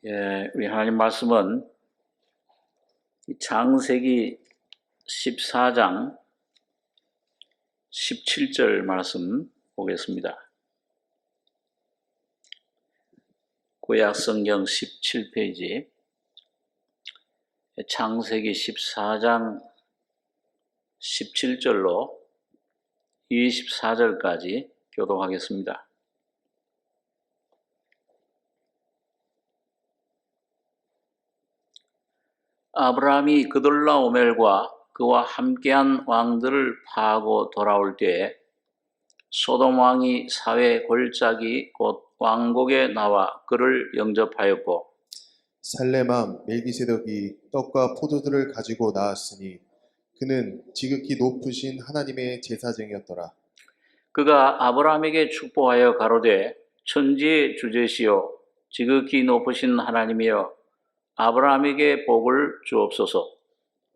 우리 하나님 말씀은 창세기 14장 17절 말씀 보겠습니다. 구약성경 17페이지 창세기 14장 17절로 24절까지 교독하겠습니다. 아브라함이 그돌라오멜과 그와 함께한 왕들을 파하고 돌아올 때에 소돔 왕이 사회 골짜기 곧 왕곡에 나와 그를 영접하였고 살렘 왕 멜기세덱이 떡과 포도들을 가지고 나왔으니 그는 지극히 높으신 하나님의 제사장이었더라. 그가 아브라함에게 축복하여 가로되 천지의 주제시요 지극히 높으신 하나님이여 아브라함에게 복을 주옵소서.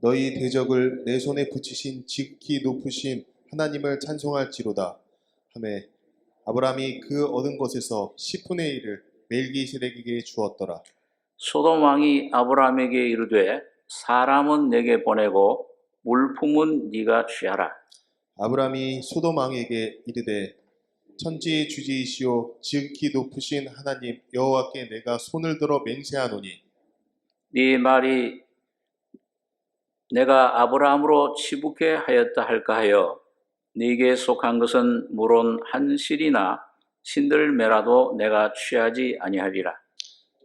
너희 대적을 내 손에 붙이신 지극히 높으신 하나님을 찬송할지로다 하매 아브라함이 그 얻은 것에서 10분의 1을 멜기세덱에게 주었더라. 소돔 왕이 아브라함에게 이르되 사람은 내게 보내고 물품은 네가 취하라. 아브라함이 소돔 왕에게 이르되 천지의 주지이시오 지극히 높으신 하나님 여호와께 내가 손을 들어 맹세하노니 네 말이 내가 아브라함으로 치북해 하였다 할까 하여 네게 속한 것은 물론 한 실이나 신들매라도 내가 취하지 아니하리라.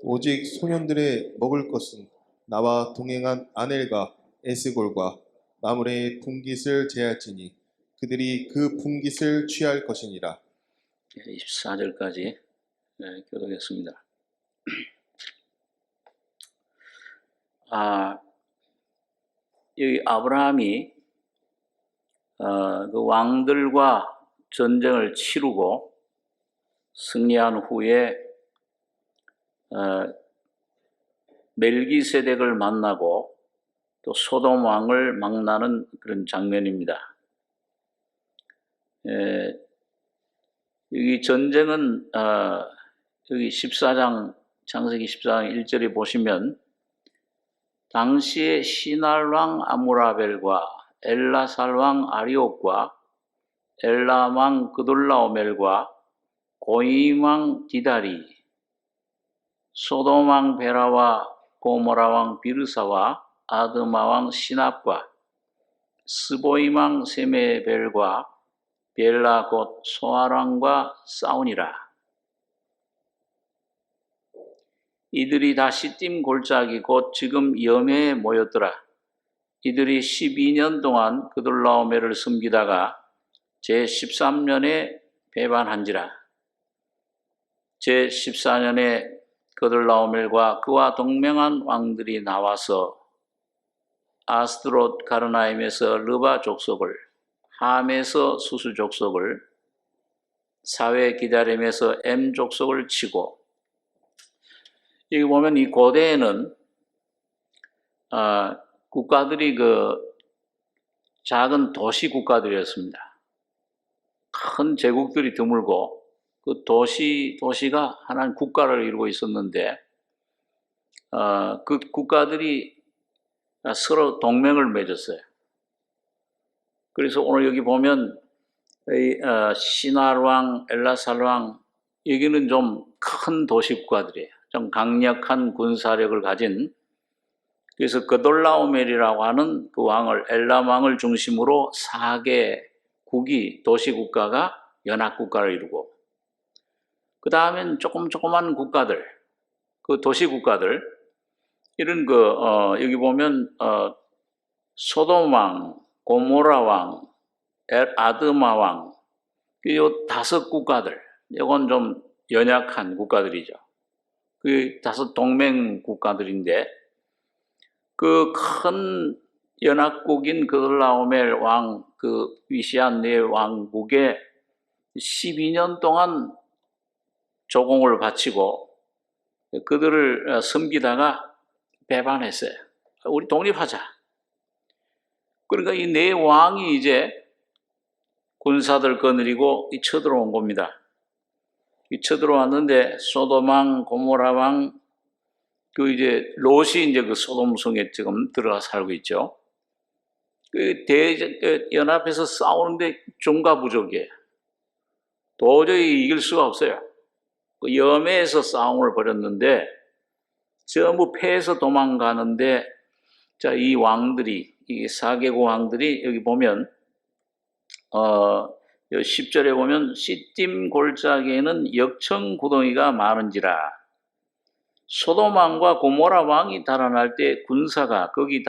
오직 소년들의 먹을 것은 나와 동행한 아넬과 에스골과 마므레의 분깃을 제할지니 그들이 그 분깃을 취할 것이니라. 24절까지 교독했습니다. 여기 아브라함이 그 왕들과 전쟁을 치르고 승리한 후에 멜기세덱을 만나고 또 소돔 왕을 만나는 그런 장면입니다. 여기 전쟁은 여기 14장 창세기 14장 1절에 보시면 당시에 시날왕 아무라벨과 엘라살왕 아리옥과 엘람왕 그돌라오멜과 고임왕 디다리 소돔왕 베라와 고모라왕 비르사와 아드마왕 시납과 스보임왕 세메벨과 벨라 곧 소아랑과 싸우니라. 이들이 다 시딤 골짜기 곧 지금 염해에 모였더라. 이들이 12년 동안 그돌라오멜을 섬기다가 제13년에 배반한지라. 제14년에 그돌라오멜과 그와 동맹한 왕들이 나와서 아스드롯 가르나임에서 르바 족속을, 함에서 수수 족속을, 사회 기다림에서 엠 족속을 치고, 여기 보면 이 고대에는 국가들이 그 작은 도시 국가들이었습니다. 큰 제국들이 드물고 그 도시가 하나의 국가를 이루고 있었는데 그 국가들이 서로 동맹을 맺었어요. 그래서 오늘 여기 보면 시날왕, 엘라살왕 여기는 좀 큰 도시 국가들이에요. 좀 강력한 군사력을 가진 그래서 그돌라오멜이라고 하는 그 왕을 엘람 왕을 중심으로 4개 국이 도시 국가가 연합 국가를 이루고 그 다음엔 조그만 국가들 그 도시 국가들 이런 여기 보면 소돔 왕, 고모라 왕, 아드마 왕 이 5 국가들 이건 좀 연약한 국가들이죠. 그 5 동맹 국가들인데 그 큰 연합국인 그돌라오멜 왕 그 위시한 네 왕국에 12년 동안 조공을 바치고 그들을 섬기다가 배반했어요. 우리 독립하자. 그러니까 이 네 왕이 이제 군사들 거느리고 쳐들어온 겁니다. 쳐들어왔는데 소돔 왕, 고모라 왕, 그 이제 롯이 이제 그 소돔성에 지금 들어가 살고 있죠. 그 연합해서 싸우는데 종가부족이에요. 도저히 이길 수가 없어요. 그 염해에서 싸움을 벌였는데 전부 패해서 도망가는데, 자, 이 왕들이, 이 4개국 왕들이 여기 보면 10절에 보면 시딤 골짜기에는 역청구덩이가 많은지라. 소돔 왕과 고모라 왕이 달아날 때 군사가 거기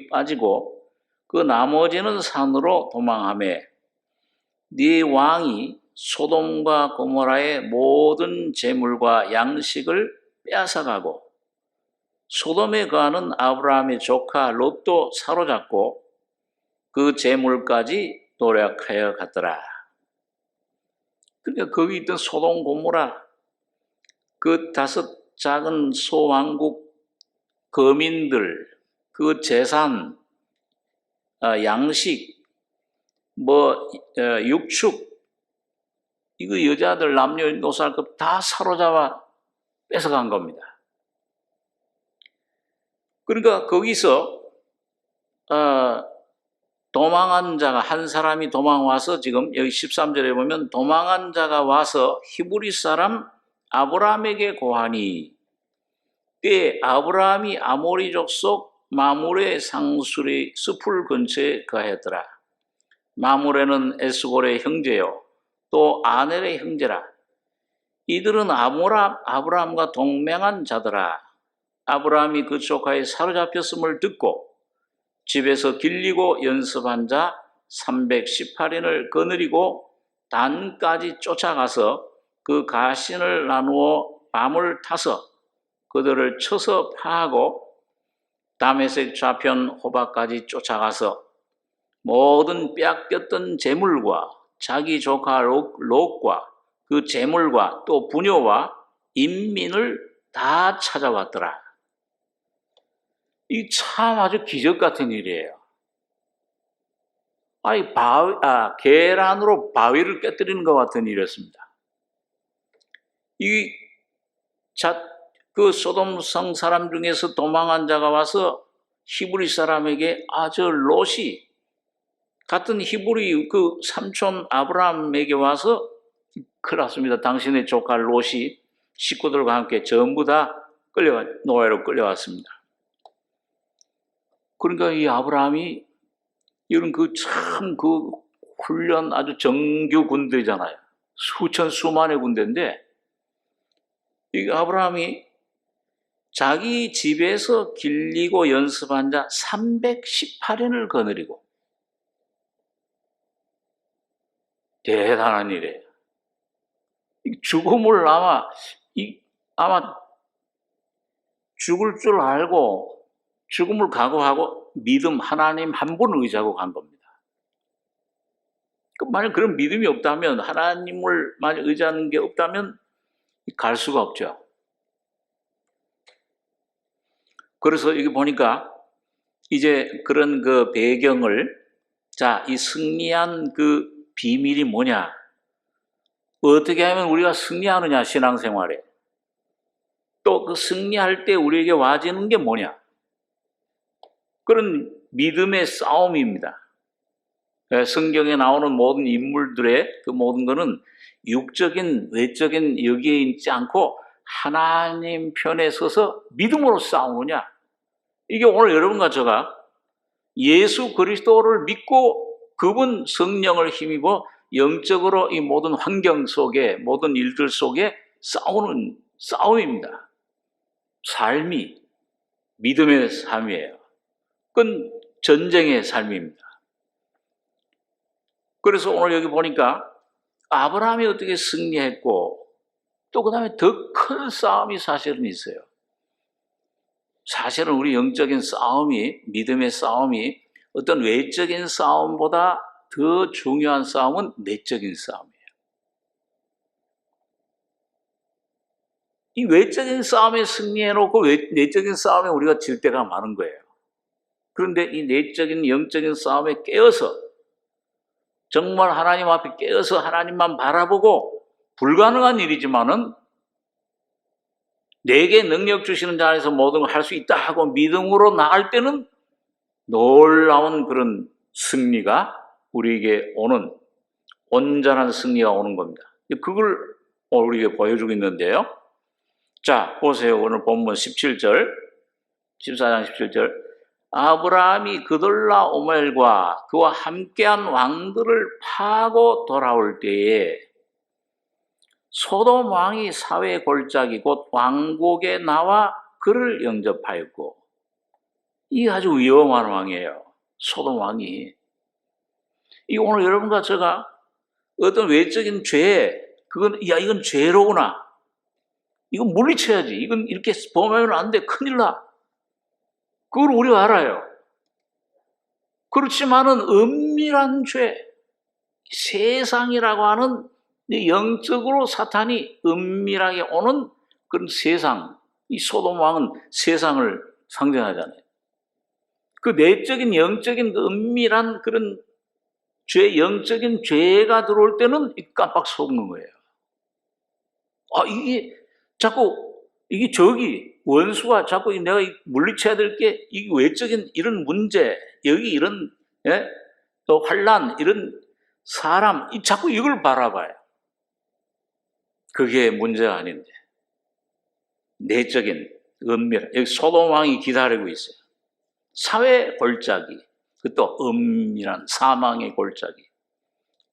빠지고 그 나머지는 산으로 도망하며 네 왕이 소돔과 고모라의 모든 재물과 양식을 빼앗아가고 소돔에 거하는 아브라함의 조카 롯도 사로잡고 그 재물까지 노력하여 갔더라. 그러니까 거기 있던 소돔 고모라 그 5 작은 소왕국 거민들 그 재산, 양식, 육축, 이거 여자들 남녀노소할 다 사로잡아 뺏어간 겁니다. 그러니까 거기서 도망한 자가 한 사람이 도망와서 지금 여기 13절에 보면 도망한 자가 와서 히브리 사람 아브라함에게 고하니 그때 아브라함이 아모리 족속 마므레 상수리 숲을 근처에 거하였더라. 마므레는 에스골의 형제요 또 아넬의 형제라. 이들은 아브라함과 동맹한 자더라. 아브라함이 그 조카의 사로잡혔음을 듣고 집에서 길리고 연습한 자 318인을 거느리고 단까지 쫓아가서 그 가신을 나누어 밤을 타서 그들을 쳐서 파하고 다메섹 좌편 호박까지 쫓아가서 모든 빼앗겼던 재물과 자기 조카 롯과 그 재물과 또 부녀와 인민을 다 찾아왔더라. 이 참 아주 기적 같은 일이에요. 아니 계란으로 바위를 깨뜨리는 것 같은 일이었습니다. 그 소돔성 사람 중에서 도망한 자가 와서 히브리 사람에게 저 롯이 같은 히브리 그 삼촌 아브라함에게 와서 큰일 났습니다. 당신의 조카 롯이 식구들과 함께 전부 다 노예로 끌려왔습니다. 그러니까 이 아브라함이 이런 그 훈련 아주 정규 군대잖아요. 수만의 군대인데 이 아브라함이 자기 집에서 길리고 연습한 자 318인을 거느리고 대단한 일이에요. 죽음을 아마 죽을 줄 알고 죽음을 각오하고 믿음 하나님 한 분 의지하고 간 겁니다. 만약 그런 믿음이 없다면 하나님을 만약 의지하는 게 없다면 갈 수가 없죠. 그래서 여기 보니까 이제 그런 그 배경을 이 승리한 그 비밀이 뭐냐? 어떻게 하면 우리가 승리하느냐 신앙생활에 또 그 승리할 때 우리에게 와지는 게 뭐냐? 그런 믿음의 싸움입니다. 성경에 나오는 모든 인물들의 그 모든 것은 육적인 외적인 여기에 있지 않고 하나님 편에 서서 믿음으로 싸우느냐. 이게 오늘 여러분과 제가 예수 그리스도를 믿고 그분 성령을 힘입어 영적으로 이 모든 환경 속에 모든 일들 속에 싸우는 싸움입니다. 삶이 믿음의 삶이에요. 그건 전쟁의 삶입니다. 그래서 오늘 여기 보니까 아브라함이 어떻게 승리했고 또 그 다음에 더 큰 싸움이 사실은 있어요. 사실은 우리 영적인 싸움이 믿음의 싸움이 어떤 외적인 싸움보다 더 중요한 싸움은 내적인 싸움이에요. 이 외적인 싸움에 승리해놓고 내적인 싸움에 우리가 질 때가 많은 거예요. 그런데 이 내적인 영적인 싸움에 깨어서 정말 하나님 앞에 깨어서 하나님만 바라보고 불가능한 일이지만은 내게 능력 주시는 자 안에서 모든 걸 할 수 있다 하고 믿음으로 나갈 때는 놀라운 그런 승리가 우리에게 오는, 온전한 승리가 오는 겁니다. 그걸 우리에게 보여주고 있는데요. 자, 보세요. 오늘 본문 17절, 14장 17절. 아브라함이 그돌라오멜과 그와 함께한 왕들을 파고 돌아올 때에 소돔 왕이 사회 골짜기 곧 왕국에 나와 그를 영접하였고, 이 아주 위험한 왕이에요. 소돔 왕이. 이 오늘 여러분과 제가 어떤 외적인 죄, 이건 죄로구나. 이건 물리쳐야지. 이건 이렇게 범하면 안 돼. 큰일 나. 그걸 우리가 알아요. 그렇지만은 은밀한 죄, 세상이라고 하는 영적으로 사탄이 은밀하게 오는 그런 세상, 이 소돔 왕은 세상을 상징하잖아요. 그 내적인 영적인 그 은밀한 그런 죄, 영적인 죄가 들어올 때는 깜빡 속는 거예요. 이게 자꾸 저기 원수가 자꾸 내가 물리쳐야 될 게 이 외적인 이런 문제, 여기 이런 또 환난, 이런 사람, 자꾸 이걸 바라봐요. 그게 문제가 아닌데 내적인 은밀한, 여기 소돔 왕이 기다리고 있어요. 사회 골짜기, 그것도 은밀한 사망의 골짜기.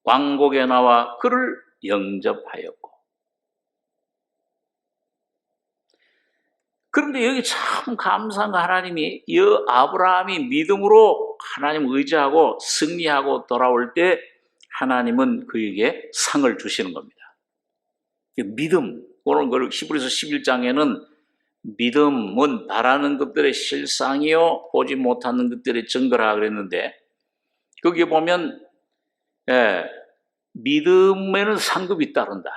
왕국에 나와 그를 영접하였고. 그런데 여기 참 감사한 거, 하나님이 이 아브라함이 믿음으로 하나님 의지하고 승리하고 돌아올 때 하나님은 그에게 상을 주시는 겁니다. 믿음, 오늘 히브리서 11장에는 믿음은 바라는 것들의 실상이요 보지 못하는 것들의 증거라 그랬는데, 거기에 보면 믿음에는 상급이 따른다.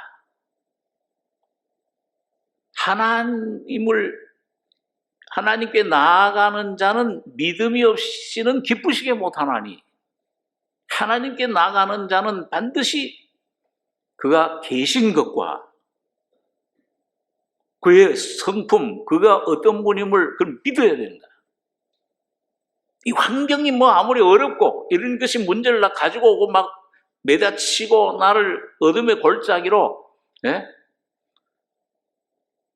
하나님께 나아가는 자는 믿음이 없이는 기쁘시게 못하나니, 하나님께 나아가는 자는 반드시 그가 계신 것과 그의 성품, 그가 어떤 분임을 그걸 믿어야 된다. 이 환경이 아무리 어렵고 이런 것이 문제를 가지고 오고 막 매다치고 나를 어둠의 골짜기로,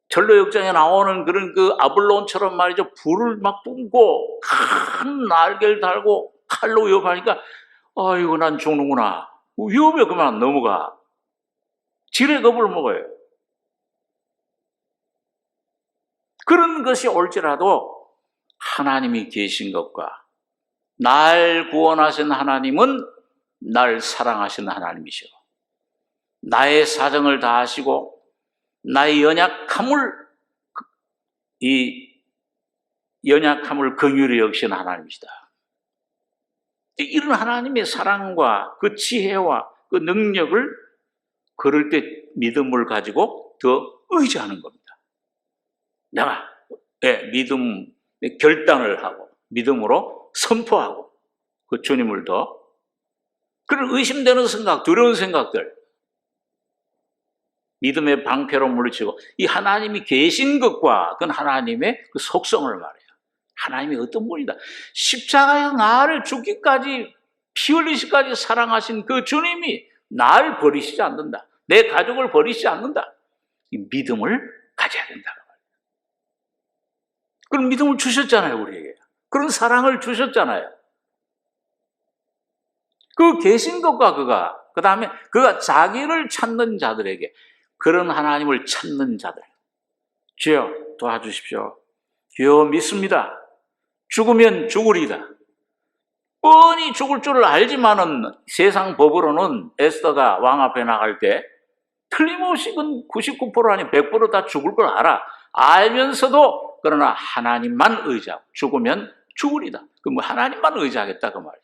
전로 역장에 나오는 그런 그 아블론처럼 말이죠. 불을 막 뿜고 큰 날개를 달고 칼로 위협하니까 아이고 난 죽는구나. 위협에 그만 넘어가. 지레 겁을 먹어요. 그런 것이 올지라도 하나님이 계신 것과 날 구원하신 하나님은 날 사랑하시는 하나님이시오. 나의 사정을 다 아시고 나의 연약함을 긍휼히 여기시는 하나님이시다. 이런 하나님의 사랑과 그 지혜와 그 능력을 그럴 때 믿음을 가지고 더 의지하는 겁니다. 내가 믿음 결단을 하고 믿음으로 선포하고 그 주님을 더, 그런 의심되는 생각, 두려운 생각들 믿음의 방패로 물리치고, 이 하나님이 계신 것과 그건 하나님의 그 속성을 말해요. 하나님이 어떤 분이다. 십자가에서 나를 죽기까지 피 흘리시까지 사랑하신 그 주님이 나를 버리시지 않는다. 내 가족을 버리시지 않는다. 이 믿음을 가져야 된다. 그런 믿음을 주셨잖아요, 우리에게. 그런 사랑을 주셨잖아요. 그 계신 것과 그 다음에 그가 자기를 찾는 자들에게, 그런 하나님을 찾는 자들, 주여 도와주십시오. 주여 믿습니다. 죽으면 죽으리다. 뻔히 죽을 줄을 알지만은 세상 법으로는 에스더가 왕 앞에 나갈 때 틀림없이 99% 아니 100% 다 죽을 걸 알면서도 그러나 하나님만 의지하고 죽으면 죽으리다. 그럼 하나님만 의지하겠다 그 말이에요.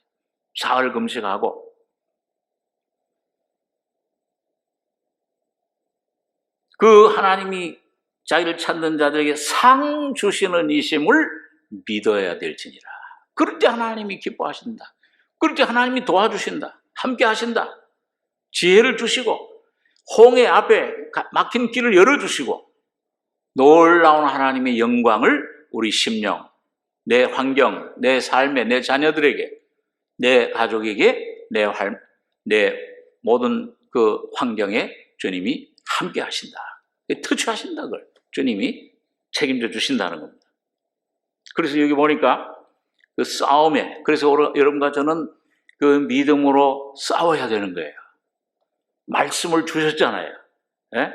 사흘 금식하고. 그 하나님이 자기를 찾는 자들에게 상 주시는 이심을 믿어야 될지니라. 그럴 때 하나님이 기뻐하신다. 그럴 때 하나님이 도와주신다. 함께 하신다. 지혜를 주시고 홍해 앞에 막힌 길을 열어주시고 놀라운 하나님의 영광을 우리 심령, 내 환경, 내 삶에, 내 자녀들에게, 내 가족에게, 내 모든 그 환경에 주님이 함께 하신다. 터치하신다. 그걸 주님이 책임져 주신다는 겁니다. 그래서 여기 보니까 그 싸움에, 그래서 여러분과 저는 그 믿음으로 싸워야 되는 거예요. 말씀을 주셨잖아요. 예?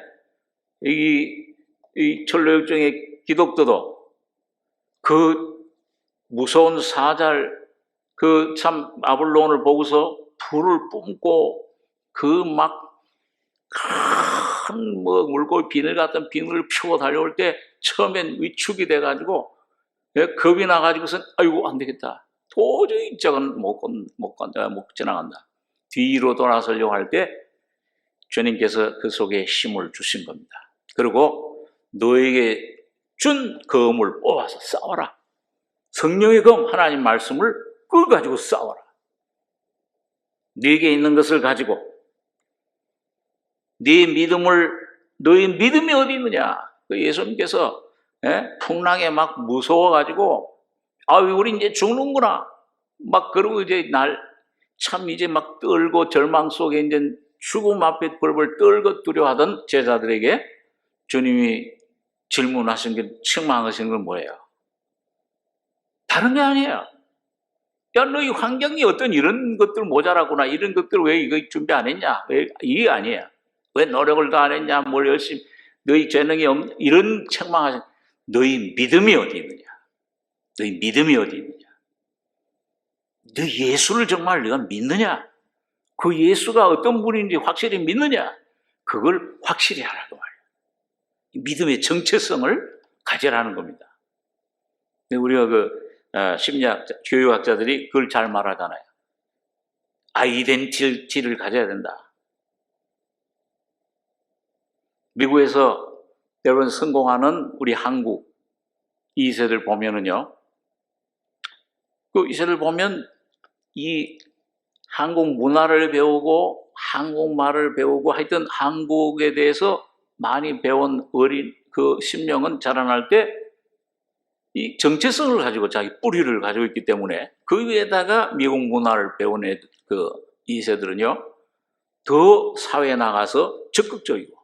이 철로역정의 기독도도 그 무서운 사잘, 그 참 바벨론을 보고서 불을 뿜고 그 막 큰 뭐 물고기 비늘 같은 비늘을 펴고 달려올 때 처음엔 위축이 돼가지고 겁이 나가지고선 아이고 안 되겠다. 도저히 이쪽은 못 지나간다. 뒤로 돌아서려고 할 때 주님께서 그 속에 힘을 주신 겁니다. 그리고 너에게 준 검을 뽑아서 싸워라. 성령의 검, 하나님 말씀을 그걸 가지고 싸워라. 네게 있는 것을 가지고 너의 믿음이 어디 있느냐? 그 예수님께서 풍랑에 막 무서워가지고 우리 이제 죽는구나. 막 그러고 이제 참 이제 막 떨고 절망 속에 이제 죽음 앞에 벌벌 떨고 두려워하던 제자들에게 주님이 질문하신 게 책망하신 건 뭐예요? 다른 게 아니에요. 야, 너희 환경이 어떤 이런 것들 모자라구나. 이런 것들 왜 이거 준비 안 했냐? 이게 아니에요. 왜 노력을 더 안 했냐? 뭘 열심히, 너희 재능이 없는, 이런 책망하신, 너희 믿음이 어디 있느냐? 너희 믿음이 어디 있느냐? 너 예수를 정말 네가 믿느냐? 그 예수가 어떤 분인지 확실히 믿느냐? 그걸 확실히 하라고 말이에요. 믿음의 정체성을 가져라는 겁니다. 우리가 심리학, 교육학자들이 그걸 잘 말하잖아요. 아이덴티티를 가져야 된다. 미국에서 여러분 성공하는 우리 한국 2세들 보면은요, 그 2세들 보면 이 한국 문화를 배우고 한국말을 배우고 하여튼 한국에 대해서 많이 배운 어린 그 심령은 자라날 때 이 정체성을 가지고 자기 뿌리를 가지고 있기 때문에 그 위에다가 미국 문화를 배운 그 2세들은요, 더 사회에 나가서 적극적이고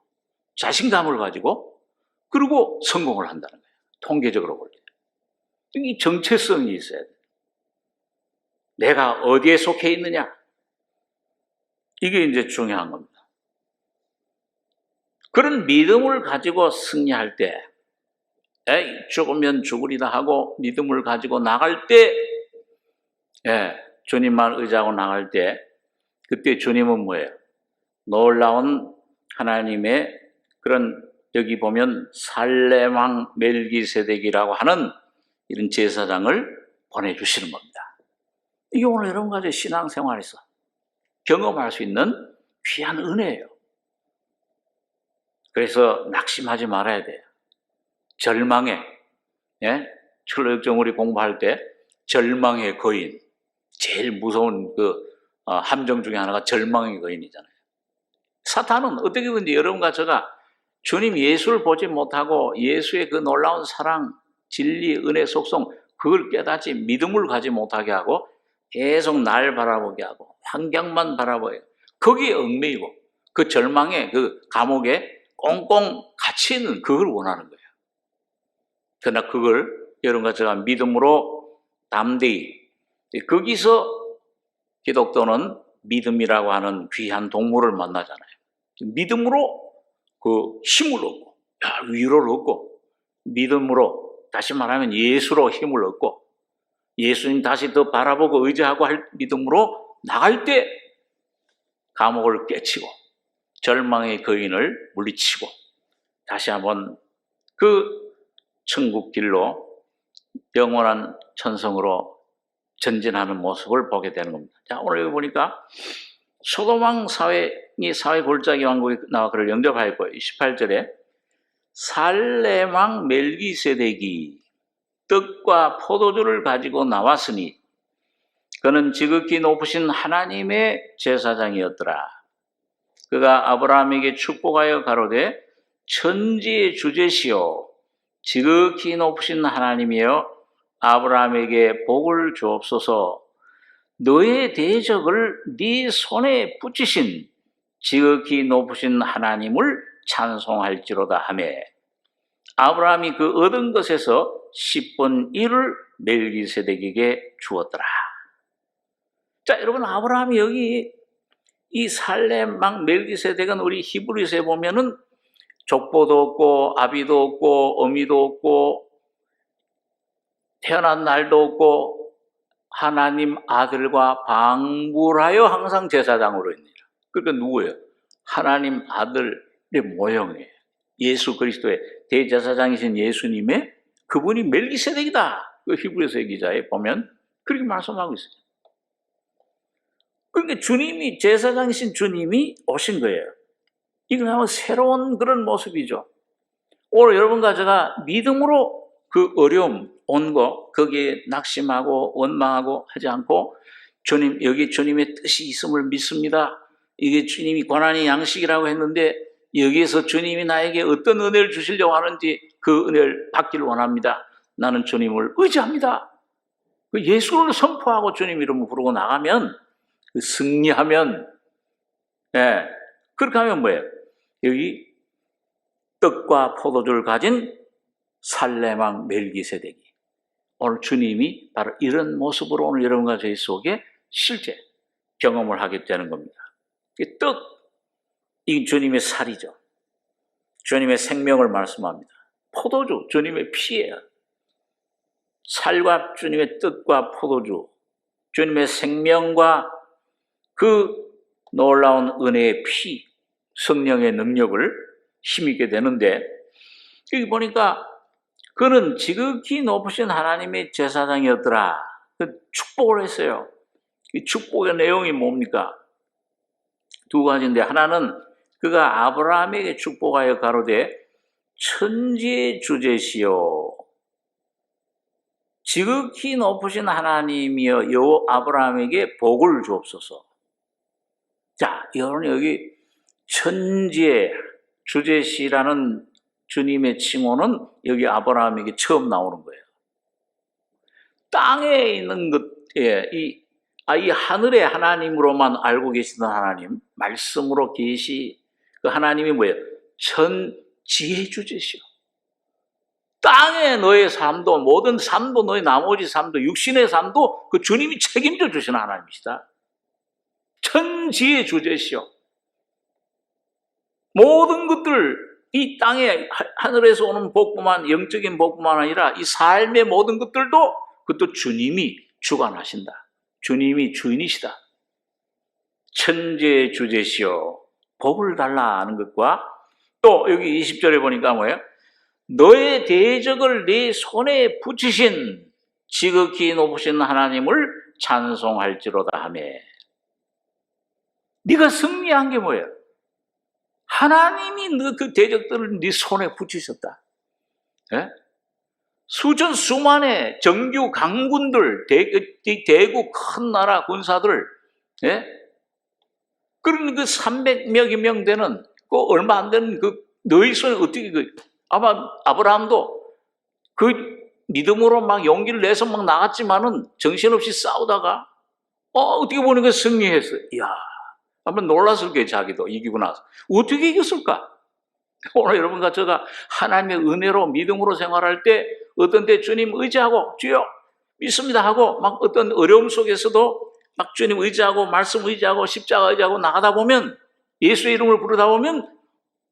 자신감을 가지고 그리고 성공을 한다는 거예요. 통계적으로 볼 때. 이 정체성이 있어야 돼요. 내가 어디에 속해 있느냐? 이게 이제 중요한 겁니다. 그런 믿음을 가지고 승리할 때, 죽으면 죽으리다 하고 믿음을 가지고 나갈 때, 주님만 의지하고 나갈 때, 그때 주님은 뭐예요? 놀라운 하나님의 그런, 여기 보면 살렘왕 멜기세덱이라고 하는 이런 제사장을 보내주시는 겁니다. 이게 오늘 여러분 가지고 신앙생활에서 경험할 수 있는 귀한 은혜예요. 그래서 낙심하지 말아야 돼요. 절망에, 철로역정 우리 공부할 때 절망의 거인, 제일 무서운 함정 중에 하나가 절망의 거인이잖아요. 사탄은 어떻게든지 여러분과 제가 주님 예수를 보지 못하고 예수의 그 놀라운 사랑, 진리, 은혜, 속성, 그걸 깨닫지 믿음을 가지 못하게 하고 계속 날 바라보게 하고 환경만 바라보게, 거기에 얽매이고 그 절망의 그 감옥에 꽁꽁 갇혀 있는 그걸 원하는 거예요. 그러나 그걸 여러분과 제가 믿음으로 담대히, 거기서 기독교는 믿음이라고 하는 귀한 동물을 만나잖아요. 믿음으로 그 힘을 얻고, 위로를 얻고, 믿음으로, 다시 말하면 예수로 힘을 얻고, 예수님 다시 더 바라보고 의지하고 할 믿음으로 나갈 때 감옥을 깨치고 절망의 거인을 물리치고 다시 한번 그 천국 길로 영원한 천성으로 전진하는 모습을 보게 되는 겁니다. 자, 오늘 여기 보니까 소돔왕 사회 골짜기 왕국이 나와 그를 영접하였고 28절에 살렘왕 멜기세덱이 떡과 포도주를 가지고 나왔으니 그는 지극히 높으신 하나님의 제사장이었더라. 그가 아브라함에게 축복하여 가로되 천지의 주제시요 지극히 높으신 하나님이여 아브라함에게 복을 주옵소서. 너의 대적을 네 손에 붙이신 지극히 높으신 하나님을 찬송할지로다 하매 아브라함이 그 얻은 것에서 10분 1을 멜기세덱에게 주었더라. 자, 여러분, 아브라함이 여기 이 살렘 막 멜기세덱은 우리 히브리서에 보면은 족보도 없고 아비도 없고 어미도 없고 태어난 날도 없고 하나님 아들과 방불하여 항상 제사장으로 있느니라. 그러니까 누구예요? 하나님 아들의 모형이에요. 예수 그리스도의 대제사장이신 예수님의 그분이 멜기세덱이다. 그 히브리서의 기자에 보면 그렇게 말씀하고 있어요. 그러니까 주님이 제사장이신 주님이 오신 거예요. 이건 아마 새로운 그런 모습이죠. 오늘 여러분과 제가 믿음으로 그 어려움 온 거 거기에 낙심하고 원망하고 하지 않고 주님 여기 주님의 뜻이 있음을 믿습니다. 이게 주님이 고난의 양식이라고 했는데 여기에서 주님이 나에게 어떤 은혜를 주시려고 하는지 그 은혜를 받기를 원합니다. 나는 주님을 의지합니다. 그 예수를 선포하고 주님 이름을 부르고 나가면 그 승리하면 그렇게 하면 뭐예요? 여기 떡과 포도주를 가진 살렘왕 멜기세덱이 오늘 주님이 바로 이런 모습으로 오늘 여러분과 저희 속에 실제 경험을 하게 되는 겁니다. 떡, 이 주님의 살이죠. 주님의 생명을 말씀합니다. 포도주, 주님의 피예요. 살과 주님의 떡과 포도주, 주님의 생명과 그 놀라운 은혜의 피, 성령의 능력을 힘입게 되는데 여기 보니까 그는 지극히 높으신 하나님의 제사장이었더라. 축복을 했어요. 이 축복의 내용이 뭡니까? 두 가지인데 하나는 그가 아브라함에게 축복하여 가로되 천지의 주제시여 지극히 높으신 하나님이여 여 아브라함에게 복을 주옵소서. 자, 여러분 여기 천지의 주제시라는 주님의 칭호는 여기 아브라함에게 처음 나오는 거예요. 땅에 있는 것에 이 하늘의 하나님으로만 알고 계시던 하나님, 말씀으로 계시 그 하나님이 뭐예요? 천지의 주제시요. 땅에 너의 삶도 모든 삶도 너의 나머지 삶도 육신의 삶도 그 주님이 책임져 주시는 하나님이시다. 천지의 주제시요. 모든 것들 이 땅에 하늘에서 오는 복뿐만 영적인 복뿐만 아니라 이 삶의 모든 것들도 그것도 주님이 주관하신다. 주님이 주인이시다. 천지의 주제시여 복을 달라 하는 것과 또 여기 20절에 보니까 뭐예요? 너의 대적을 네 손에 붙이신 지극히 높으신 하나님을 찬송할지로다 하며 네가 승리한 게 뭐예요? 하나님이 너 그 대적들을 네 손에 붙이셨다. 예? 수천 수만의 정규 강군들, 대구 큰 나라 군사들, 예? 그런 그 300여 명 되는 그 얼마 안 되는 그 너희 손에 어떻게 아마 아브라함도 그 믿음으로 막 용기를 내서 막 나갔지만은 정신없이 싸우다가 어떻게 보니까 승리했어요. 이야. 한번 놀랐을 거예요. 자기도 이기고 나서. 어떻게 이겼을까? 오늘 여러분과 제가 하나님의 은혜로 믿음으로 생활할 때 어떤 때 주님 의지하고 주여 믿습니다 하고 막 어떤 어려움 속에서도 막 주님 의지하고 말씀 의지하고 십자가 의지하고 나가다 보면 예수의 이름을 부르다 보면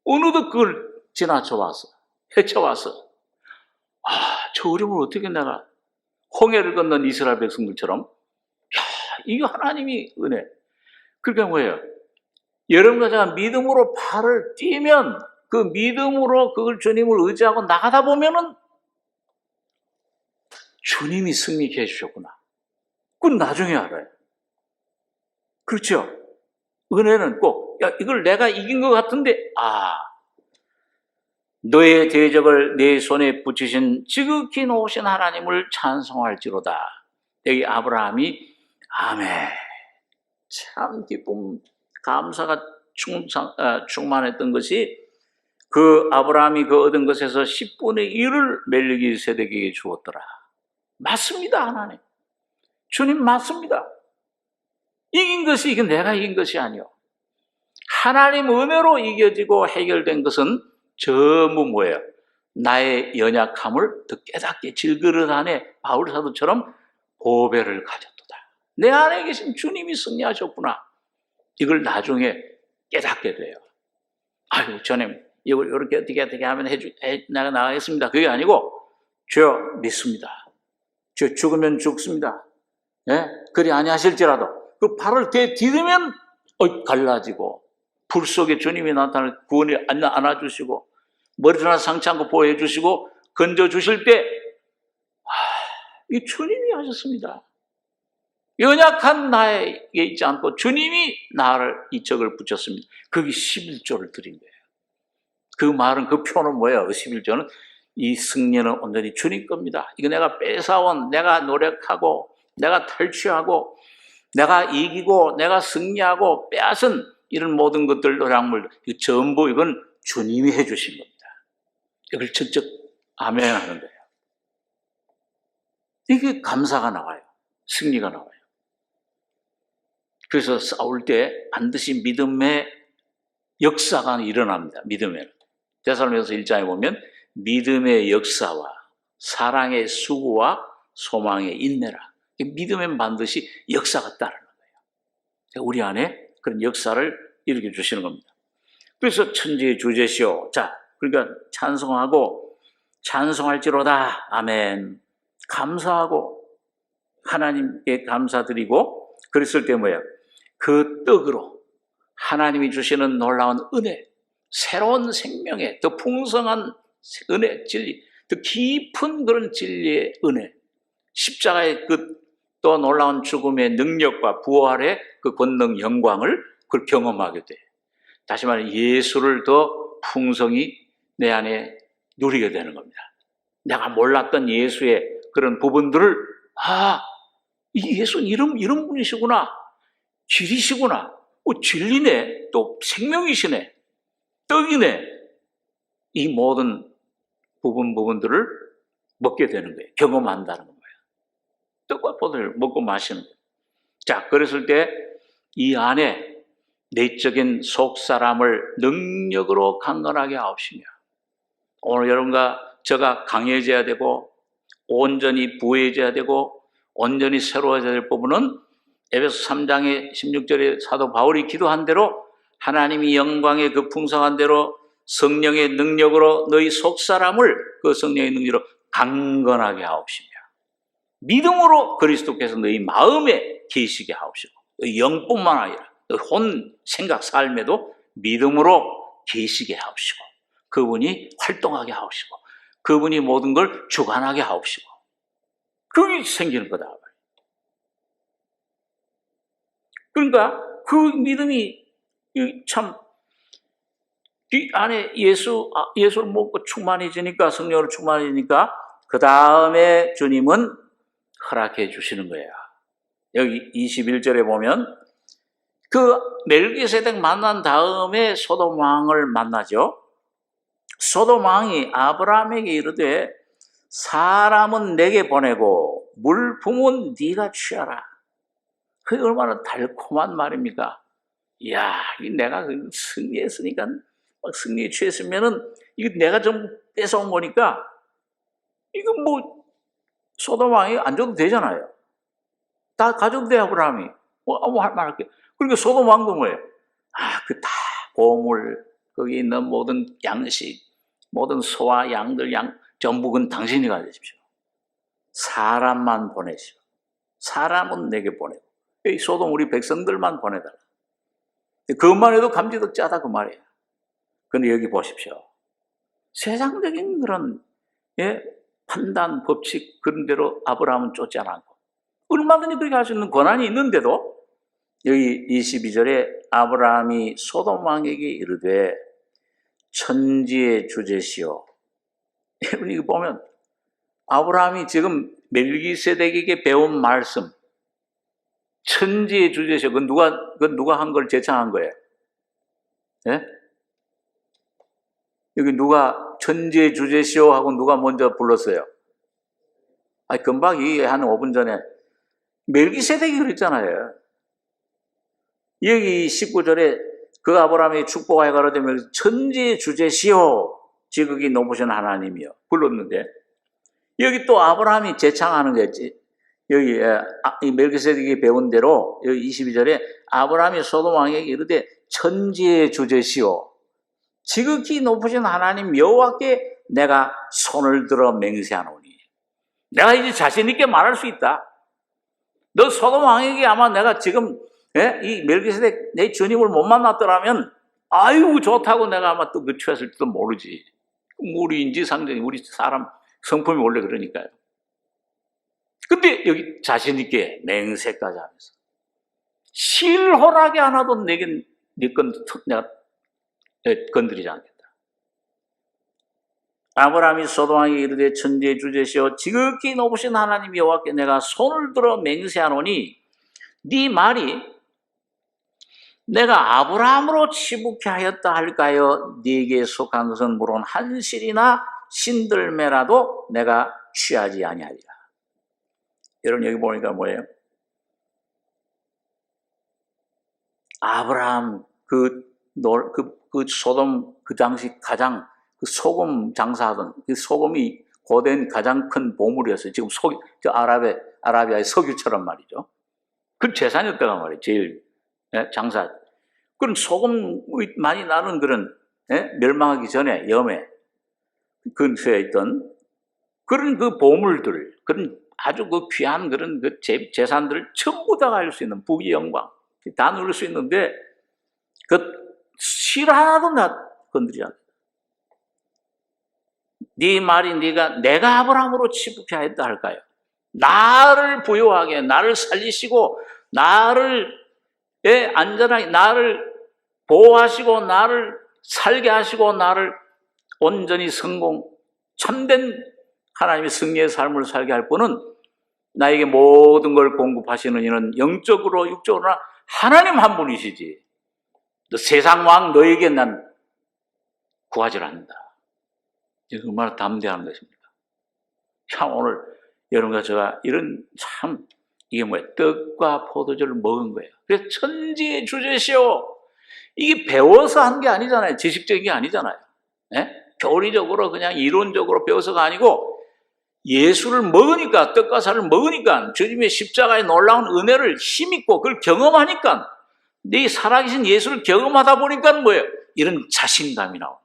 어느덧 그걸 지나쳐왔어. 헤쳐왔어. 저 어려움을 어떻게 내가 홍해를 건넌 이스라엘 백성들처럼 이게 하나님이 은혜. 그러니까 뭐예요? 여러분과 제가 믿음으로 발을 띄면 그 믿음으로 그걸 주님을 의지하고 나가다 보면은 주님이 승리케 해주셨구나. 그건 나중에 알아요. 그렇죠? 은혜는 꼭 이걸 내가 이긴 것 같은데 너의 대적을 내 손에 붙이신 지극히 높으신 하나님을 찬송할지로다. 여기 아브라함이 아멘. 참 기쁨, 감사가 충만했던 것이 그 그 아브라함이 그 얻은 것에서 10분의 1을 멜기세덱에게 주었더라. 맞습니다, 하나님. 주님 맞습니다. 이긴 것이 이게 내가 이긴 것이 아니요. 하나님 은혜로 이겨지고 해결된 것은 전부 뭐예요? 나의 연약함을 더 깨닫게 질그릇 안에 바울 사도처럼 보배를 가졌도다. 내 안에 계신 주님이 승리하셨구나. 이걸 나중에 깨닫게 돼요. 아유, 주님, 이걸 이렇게 어떻게 하면 내가 나가겠습니다. 그게 아니고, 주여 믿습니다. 주 죽으면 죽습니다. 예? 그리 아니하실지라도 그 발을 디디면 갈라지고 불 속에 주님이 나타나 구원에 안아주시고 머리나 상처 않고 보호해 주시고 건져 주실 때 이 주님이 하셨습니다. 연약한 나에게 있지 않고 주님이 나를 이적을 붙였습니다. 그게 11조를 드린 거예요. 그 말은 그 표는 뭐예요? 11조는 이 승리는 온전히 주님 겁니다. 이거 내가 뺏어온, 내가 노력하고 내가 탈취하고 내가 이기고 내가 승리하고 빼앗은 이런 모든 것들, 노량물, 전부 이건 주님이 해주신 겁니다. 이걸 적적 아멘 하는 거예요. 이게 감사가 나와요. 승리가 나와요. 그래서 싸울 때 반드시 믿음의 역사가 일어납니다. 믿음에. 데살로니가서 1장에 보면 믿음의 역사와 사랑의 수고와 소망의 인내라. 믿음엔 반드시 역사가 따르는 거예요. 우리 안에 그런 역사를 일으켜 주시는 겁니다. 그래서 천지의 주제시오. 자, 그러니까 찬송하고 찬송할지로다. 아멘. 감사하고 하나님께 감사드리고 그랬을 때 뭐예요? 그 떡으로 하나님이 주시는 놀라운 은혜, 새로운 생명의 더 풍성한 은혜, 진리, 더 깊은 그런 진리의 은혜, 십자가의 그 또 놀라운 죽음의 능력과 부활의 그 권능 영광을 그걸 경험하게 돼. 다시 말해 예수를 더 풍성히 내 안에 누리게 되는 겁니다. 내가 몰랐던 예수의 그런 부분들을 이 예수는 이런 분이시구나, 길이시구나, 진리네, 또 생명이시네, 떡이네. 이 모든 부분들을 먹게 되는 거예요. 경험한다는 거예요. 떡과 포도를 먹고 마시는 거예요. 자, 그랬을 때 이 안에 내적인 속사람을 능력으로 강건하게 하옵시며 오늘 여러분과 저가 강해져야 되고 온전히 부해져야 되고 온전히 새로워져야 될 부분은 에베소 3장의 16절에 사도 바울이 기도한 대로 하나님이 영광의 그 풍성한 대로 성령의 능력으로 너희 속사람을 그 성령의 능력으로 강건하게 하옵시며 믿음으로 그리스도께서 너희 마음에 계시게 하옵시고 너희 영뿐만 아니라 너희 혼, 생각, 삶에도 믿음으로 계시게 하옵시고 그분이 활동하게 하옵시고 그분이 모든 걸 주관하게 하옵시고 그게 생기는 거다. 그러니까 그 믿음이 참 이 안에 예수를 먹고 충만해지니까 성령으로 충만해지니까 그 다음에 주님은 허락해 주시는 거예요. 여기 21절에 보면 그 멜기세덱 만난 다음에 소돔 왕을 만나죠. 소돔 왕이 아브라함에게 이르되 사람은 내게 보내고 물품은 네가 취하라. 그게 얼마나 달콤한 말입니까? 이야, 내가 승리했으니까 승리에 취했으면은 이거 내가 좀 뺏어온 거니까 이거 뭐 소돔 왕이 안 줘도 되잖아요. 다 가져도 돼, 아브라함이. 뭐 할 말할게. 그러니까 소돔 왕도 뭐예요? 그 다 보물, 거기 있는 모든 양식, 모든 소와 양들, 전부 그건 당신이 가지십시오. 사람만 보내시오. 사람은 내게 보내고. 이 소돔 우리 백성들만 보내달라. 그것만 해도 감지덕 짜다 그 말이에요. 근데 여기 보십시오. 세상적인 그런 판단, 법칙 그런 대로 아브라함은 쫓지 않았고 얼마든지 그렇게 할 수 있는 권한이 있는데도 여기 22절에 아브라함이 소돔 왕에게 이르되 천지의 주제시오. 여러분 이거 보면 아브라함이 지금 멜기세덱에게 배운 말씀 천지의 주제시오. 그건 누가 한 걸 제창한 거예요? 예? 여기 누가 천지의 주제시오 하고 누가 먼저 불렀어요? 금방 한 5분 전에 멜기세덱이 그랬잖아요. 여기 19절에 그 아브라함이 축복하여 가로되 천지의 주제시오 지극히 높으신 하나님이요 불렀는데, 여기 또 아브라함이 재창하는 거였지. 여기 이 멜기세덱이 배운 대로 여기 22절에 아브라함이 소돔 왕에게 이르되 천지의 주제시오 지극히 높으신 하나님 여호와께 내가 손을 들어 맹세하노니. 내가 이제 자신 있게 말할 수 있다. 너 소돔 왕에게 아마 내가 지금 이 멜기세덱 내 주님을 못 만났더라면 아유 좋다고 내가 아마 또 취했을지도 모르지. 우리 인지상정이 우리 사람 성품이 원래 그러니까요. 근데 여기 자신 있게 맹세까지 하면서 실혼하게 하나도 내겐 내가 건드리지 않겠다. 아브라함이 소돔 왕에게 이르되 천지의 주제시오 지극히 높으신 하나님 여호와께 내가 손을 들어 맹세하노니 네 말이 내가 아브라함으로 치북케 하였다 할까요? 네게 속한 것은 물론 한 실이나 신들매라도 내가 취하지 아니하리라. 여러분 여기 보니까 뭐예요? 아브라함 그 소돔 그 당시 가장 그 소금 장사하던 그 소금이 고된 가장 큰 보물이었어요. 지금 아라비아의 석유처럼 말이죠. 그 재산이었다가 말이에요. 제일 장사. 그런 소금이 많이 나는 그런 멸망하기 전에 염에 근처에 있던 그런 그 보물들, 그런 아주 그 귀한 그런 그 재산들을 전부 다 가질 수 있는 부귀 영광 다 누릴 수 있는데 그 실 하나도 나 건드리지 않는다. 네 말이 내가 아브라함으로 치북케 하였다 할까요? 나를 부유하게 나를 살리시고 나를 안전하게 나를 보호하시고 나를 살게 하시고 나를 온전히 참된 하나님의 승리의 삶을 살게 할 분은 나에게 모든 걸 공급하시는 이는 영적으로 육적으로나 하나님 한 분이시지. 세상 왕 너에게 난 구하지 않는다. 이게 얼마나 담대한 것입니까? 참 오늘 여러분과 제가 이런 참 이게 뭐예요? 떡과 포도주를 먹은 거예요. 그래서 천지의 주제시오. 이게 배워서 한 게 아니잖아요. 지식적인 게 아니잖아요. 교리적으로 그냥 이론적으로 배워서가 아니고 예수를 먹으니까 떡과 살을 먹으니까 주님의 십자가의 놀라운 은혜를 힘있고 그걸 경험하니까 네 살아계신 예수를 경험하다 보니까 뭐예요? 이런 자신감이 나오는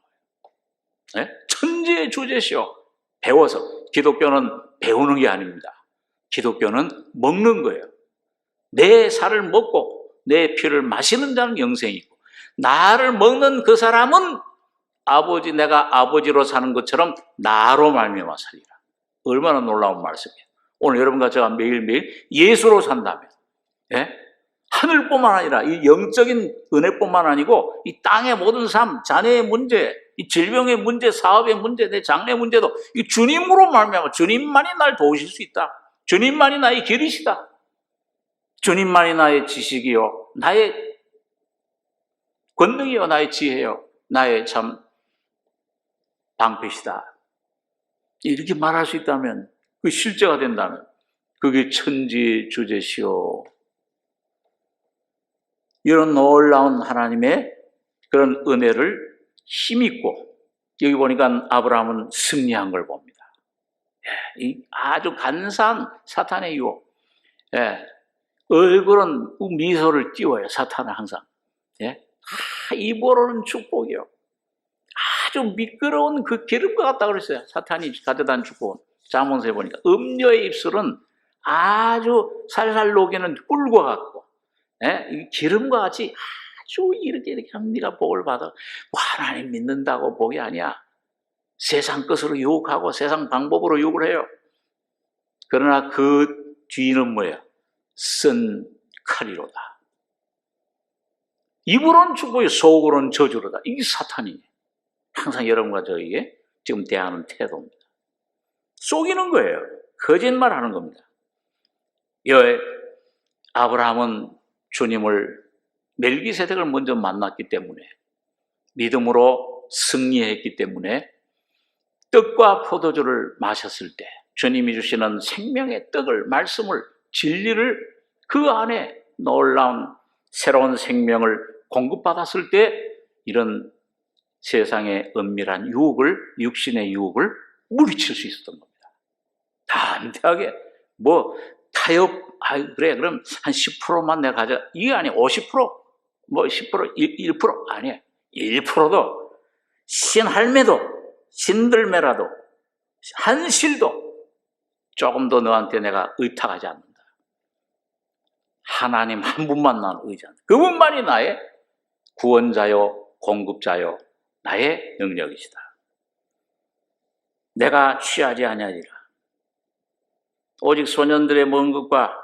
거예요. 천지의 주제시오. 배워서. 기독교는 배우는 게 아닙니다. 기독교는 먹는 거예요. 내 살을 먹고 내 피를 마시는 자는 영생이 있고 나를 먹는 그 사람은 내가 아버지로 사는 것처럼 나로 말미암아 살리라. 얼마나 놀라운 말씀이에요. 오늘 여러분과 제가 매일매일 예수로 산다면 하늘뿐만 아니라 이 영적인 은혜뿐만 아니고 이 땅의 모든 삶, 자녀의 문제, 이 질병의 문제, 사업의 문제, 내 장래 문제도 이 주님으로 말미암아 주님만이 날 도우실 수 있다. 주님만이 나의 길이시다. 주님만이 나의 지식이요, 나의 권능이요, 나의 지혜요, 나의 참 방패시다. 이렇게 말할 수 있다면, 그 실제가 된다면 그게 천지의 주제시오. 이런 놀라운 하나님의 그런 은혜를 힘있고, 여기 보니까 아브라함은 승리한 걸 봅니다. 이 아주 간사한 사탄의 유혹. 얼굴은 미소를 띄워요. 사탄은 항상. 입으로는 축복이요. 아주 미끄러운 그 기름과 같다 그랬어요. 사탄이 가져다 준 축복은. 잠언서에 보니까 음녀의 입술은 아주 살살 녹이는 꿀과 같고, 기름과 같이 아주 이렇게 하면 네가 복을 받아. 뭐 하나님 믿는다고 복이 아니야. 세상 것으로 유혹하고 세상 방법으로 유혹을 해요. 그러나 그 뒤는 뭐예요? 쓴 칼이로다. 입으로는 축복이, 속으로는 저주로다. 이게 사탄이에요. 항상 여러분과 저에게 지금 대하는 태도입니다. 속이는 거예요. 거짓말하는 겁니다. 아브라함은 주님을 멜기세덱을 먼저 만났기 때문에 믿음으로 승리했기 때문에 떡과 포도주를 마셨을 때 주님이 주시는 생명의 떡을, 말씀을, 진리를 그 안에 놀라운 새로운 생명을 공급받았을 때 이런 세상의 은밀한 유혹을, 육신의 유혹을 물리칠 수 있었던 겁니다. 담대하게 타협, 그래 그럼 한 10%만 내가 가져. 이게 아니야. 50%, 10%, 1% 아니야. 1%도 신할매도 신들매라도 한실도 조금 더 너한테 내가 의탁하지 않는다. 하나님 한 분만 난 의지한다. 그분만이 나의 구원자요, 공급자요, 나의 능력이시다. 내가 취하지 아니하리라. 오직 소년들의 먼 것과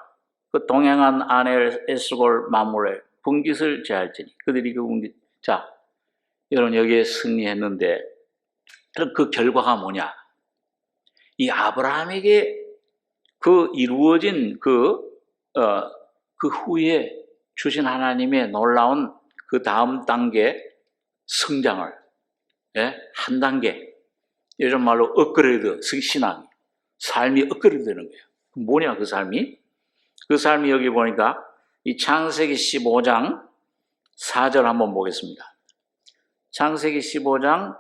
그 동행한 아내의 에스골 마물의 분깃을 제할지니 그들이 그 분깃. 자, 여러분 여기에 승리했는데 그 결과가 뭐냐? 이 아브라함에게 그 이루어진 그 후에 주신 하나님의 놀라운 그 다음 단계 성장을, 한 단계, 요즘 말로 업그레이드, 신앙, 삶이 업그레이드 되는 거예요. 뭐냐 그 삶이? 그 삶이 여기 보니까 이 창세기 15장 4절 한번 보겠습니다. 창세기 15장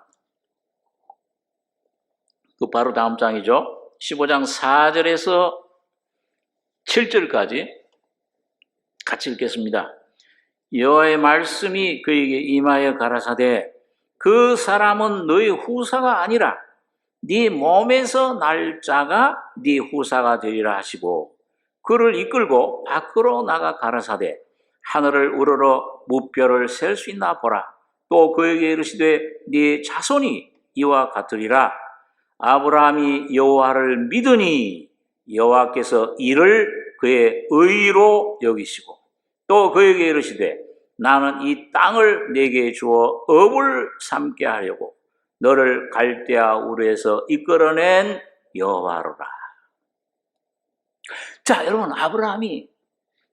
그 바로 다음 장이죠. 15장 4절에서 7절까지 같이 읽겠습니다. 여호와의 말씀이 그에게 임하여 가라사대 그 사람은 너의 후사가 아니라 네 몸에서 날 자가 네 후사가 되리라 하시고 그를 이끌고 밖으로 나가 가라사대 하늘을 우러러 무뼈를 셀 수 있나 보라. 또 그에게 이르시되 네 자손이 이와 같으리라. 아브라함이 여호와를 믿으니 여호와께서 이를 그의 의로 여기시고 또 그에게 이르시되 나는 이 땅을 내게 주어 업을 삼게 하려고 너를 갈대아 우르에서 이끌어낸 여호와로라. 자, 여러분 아브라함이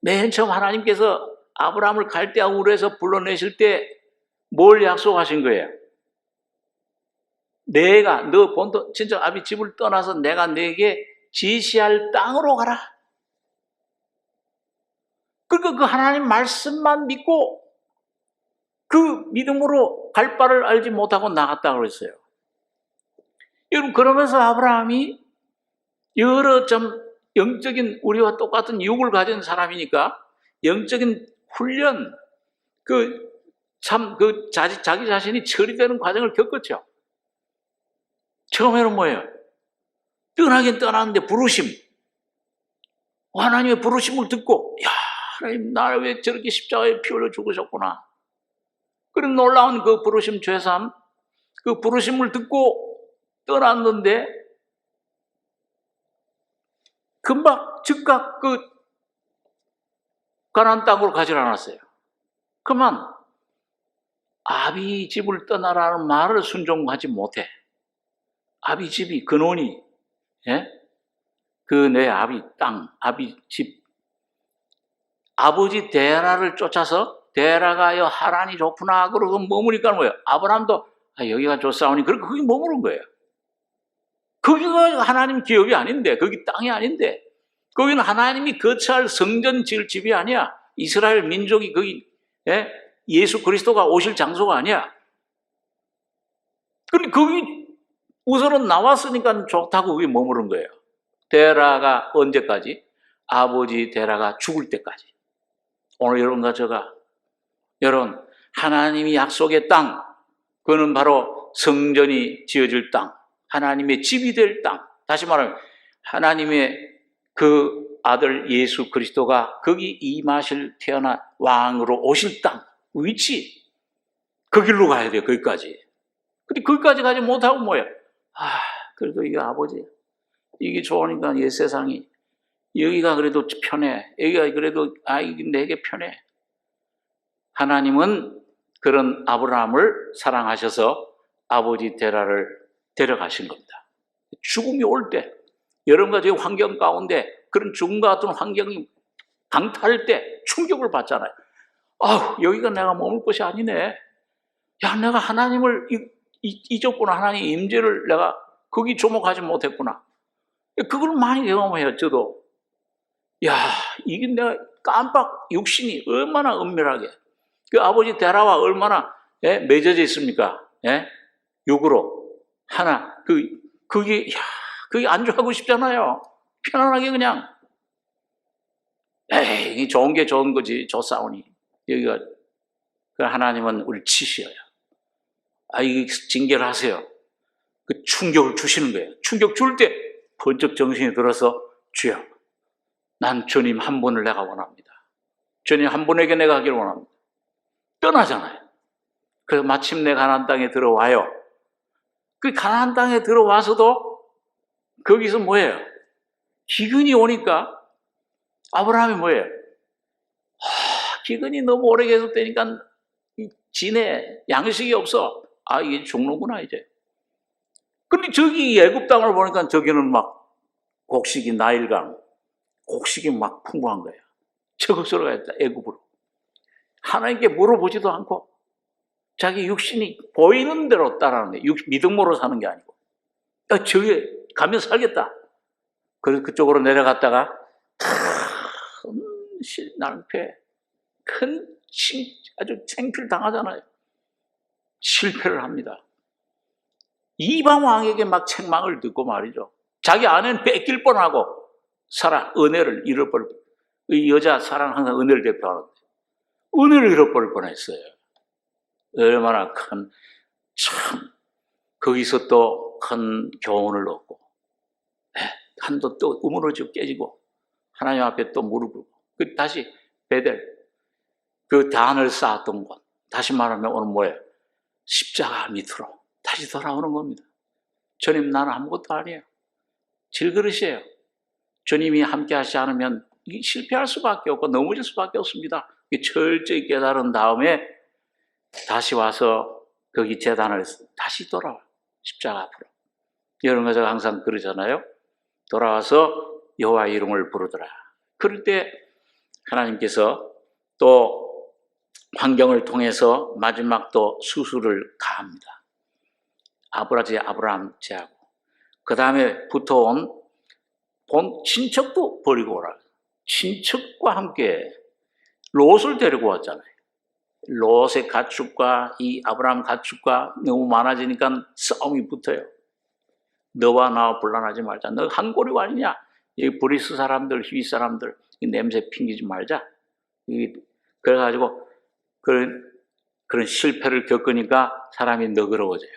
맨 처음 하나님께서 아브라함을 갈대아 우르에서 불러내실 때 뭘 약속하신 거예요? 내가 너 본토 진짜 아비 집을 떠나서 내가 내게 지시할 땅으로 가라. 그러니까 그 하나님 말씀만 믿고 그 믿음으로 갈 바를 알지 못하고 나갔다고 그랬어요. 여러분 그러면서 아브라함이 여러 좀 영적인 우리와 똑같은 육을 가진 사람이니까 영적인 훈련 자기 자신이 처리되는 과정을 겪었죠. 처음에는 뭐예요? 떠나긴 떠났는데 부르심. 하나님의 부르심을 듣고 야 하나님 나를 왜 저렇게 십자가에 피 흘려 죽으셨구나. 그런 놀라운 그 부르심 죄삼 그 부르심을 듣고 떠났는데 금방 즉각 그 가나안 땅으로 가지 않았어요. 그만 아비 집을 떠나라는 말을 순종하지 못해. 아비 집이 근원이 그 내 아비 땅, 아비 집 아버지 데라를 쫓아서 데라가여 하란이 좋구나 그러고 머무니까 뭐예요? 아브라함도 여기가 좋사오니 그렇게 거기 머무른 거예요. 거기가 하나님 기업이 아닌데 거기 땅이 아닌데 거기는 하나님이 거처할 성전 지을 집이 아니야. 이스라엘 민족이 거기 예수 그리스도가 오실 장소가 아니야. 그런데 거기 우선은 나왔으니까 좋다고 거기 머무른 거예요. 데라가 언제까지? 아버지 데라가 죽을 때까지. 오늘 여러분과 제가 여러분 하나님이 약속의 땅 그거는 바로 성전이 지어질 땅 하나님의 집이 될 땅 다시 말하면 하나님의 그 아들 예수 그리스도가 거기 임하실 태어나 왕으로 오실 땅 위치 그 길로 가야 돼요. 거기까지. 근데 거기까지 가지 못하고 뭐예요? 그래도 이게 아버지 이게 좋으니까 이 세상이 여기가 그래도 편해. 여기가 그래도 이게 내게 편해. 하나님은 그런 아브라함을 사랑하셔서 아버지 데라를 데려가신 겁니다. 죽음이 올 때 여러분과 제 환경 가운데 그런 죽음과 같은 환경이 강탈할 때 충격을 받잖아요. 여기가 내가 머물 곳이 아니네. 야, 내가 하나님을 잊었구나. 하나님의 임재를 내가 거기 주목하지 못했구나. 그걸 많이 경험해요, 저도. 야, 이게 내가 깜빡 육신이 얼마나 은밀하게. 그 아버지 데라와 얼마나 맺어져 있습니까? 육으로. 하나. 그게 안주하고 싶잖아요. 편안하게 그냥. 에이, 좋은 게 좋은 거지. 좋사오니. 여기가, 하나님은 우리를 치셔요. 이게 징계를 하세요. 그 충격을 주시는 거예요. 충격 줄 때 번쩍 정신이 들어서 주여, 난 주님 한 분을 내가 원합니다. 주님 한 분에게 내가 하기를 원합니다. 떠나잖아요. 그래서 마침내 가나안 땅에 들어와요. 그 가나안 땅에 들어와서도 거기서 뭐예요? 기근이 오니까 아브라함이 뭐예요? 기근이 너무 오래 계속되니까 지네 양식이 없어. 이게 죽는구나 이제. 근데 저기 애굽 땅을 보니까 저기는 막 곡식이 나일강, 곡식이 막 풍부한 거예요. 저것으로 가야겠다, 애굽으로. 하나님께 물어보지도 않고 자기 육신이 보이는 대로 따라하는 거예요. 믿음으로 사는 게 아니고. 저기 가면 살겠다. 그래서 그쪽으로 내려갔다가 큰 낭패, 아주 창피를 당하잖아요. 실패를 합니다. 이방 왕에게 막 책망을 듣고 말이죠. 자기 아내는 뺏길 뻔하고 은혜를 잃어버릴 뻔. 이 여자 사랑 항상 은혜를 대표하는데 은혜를 잃어버릴 뻔했어요. 얼마나 거기서 또 큰 교훈을 얻고 한도 또 우물어지고 깨지고 하나님 앞에 또 무릎 꿇고 다시 베델 그 단을 쌓았던 곳, 다시 말하면 오늘 뭐예요? 십자가 밑으로 다시 돌아오는 겁니다. 주님, 나는 아무것도 아니에요. 질그릇이에요. 주님이 함께 하시지 않으면 실패할 수밖에 없고 넘어질 수밖에 없습니다. 철저히 깨달은 다음에 다시 와서 거기 제단을 다시 돌아와. 십자가 앞으로. 여러분, 제가 항상 그러잖아요. 돌아와서 여호와의 이름을 부르더라. 그럴 때 하나님께서 또 환경을 통해서 마지막 또 수술을 가합니다. 아브라함 제하고. 그 다음에 붙어온 본 친척도 버리고 오라. 친척과 함께 롯을 데리고 왔잖아요. 롯의 가축과 이 아브라함 가축과 너무 많아지니까 싸움이 붙어요. 너와 나와 분란하지 말자. 너 한 고리 아니냐? 이 브리스 사람들, 히위 사람들 이 냄새 핑기지 말자. 그래가지고 그런 실패를 겪으니까 사람이 너그러워져요.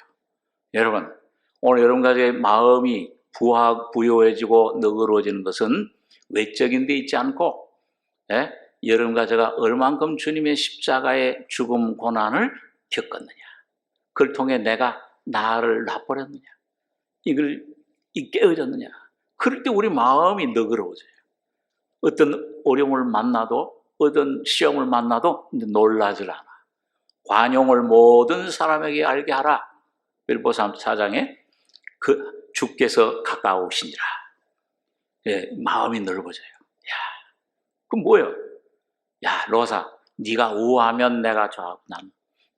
여러분, 오늘 여러분 가족의 마음이 부요해지고 너그러워지는 것은 외적인 데 있지 않고 여러분과 제가 얼만큼 주님의 십자가의 죽음 고난을 겪었느냐, 그걸 통해 내가 나를 놔버렸느냐, 이걸 깨어졌느냐. 그럴 때 우리 마음이 너그러워져요. 어떤 어려움을 만나도 어떤 시험을 만나도 놀라질 않아. 관용을 모든 사람에게 알게 하라. 빌보서 4장에 주께서 가까우시니라. 마음이 넓어져요. 그럼 뭐예요? 롯아, 네가 우하면 내가 좌하고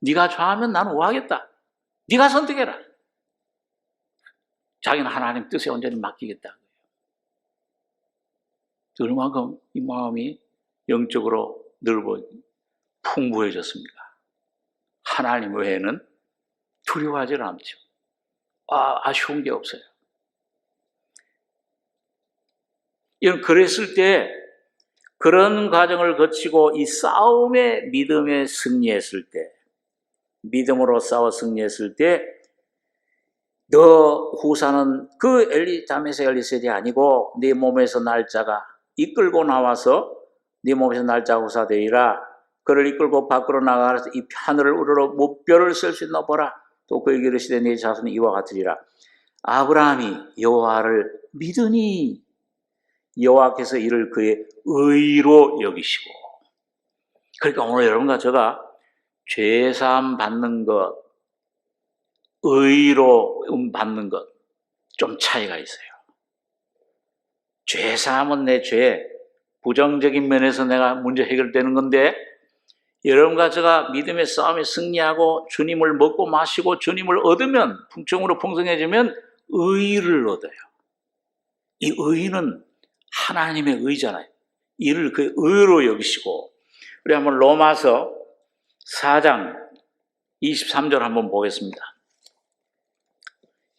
네가 좌하면 나는 우하겠다. 네가 선택해라. 자기는 하나님 뜻에 온전히 맡기겠다. 얼마큼 이 마음이 영적으로 풍부해졌습니까? 하나님 외에는 두려워하지 않죠. 아쉬운 게 없어요. 그랬을 때, 그런 과정을 거치고 이 싸움의 믿음에 승리했을 때, 믿음으로 싸워 승리했을 때, 너 후사는 그 다메섹 엘리셀이 아니고 네 몸에서 날짜가 이끌고 나와서 네 몸에서 날짜가 후사되리라. 그를 이끌고 밖으로 나가서 이 하늘을 우러러 무뼈를 쓸 수 있나 보라. 또 그에게 이르시되 네 자손이 이와 같으리라. 아브라함이 여호와를 믿으니 여호와께서 이를 그의 의로 여기시고. 그러니까 오늘 여러분과 제가 죄사함 받는 것, 의로 받는 것 좀 차이가 있어요. 죄사함은 내 죄, 부정적인 면에서 내가 문제 해결되는 건데, 여러분과 제가 믿음의 싸움에 승리하고 주님을 먹고 마시고 주님을 얻으면, 풍성으로 풍성해지면 의를 얻어요. 이 의는 하나님의 의잖아요. 이를 그 의로 여기시고, 우리 한번 로마서 4장 23절 한번 보겠습니다.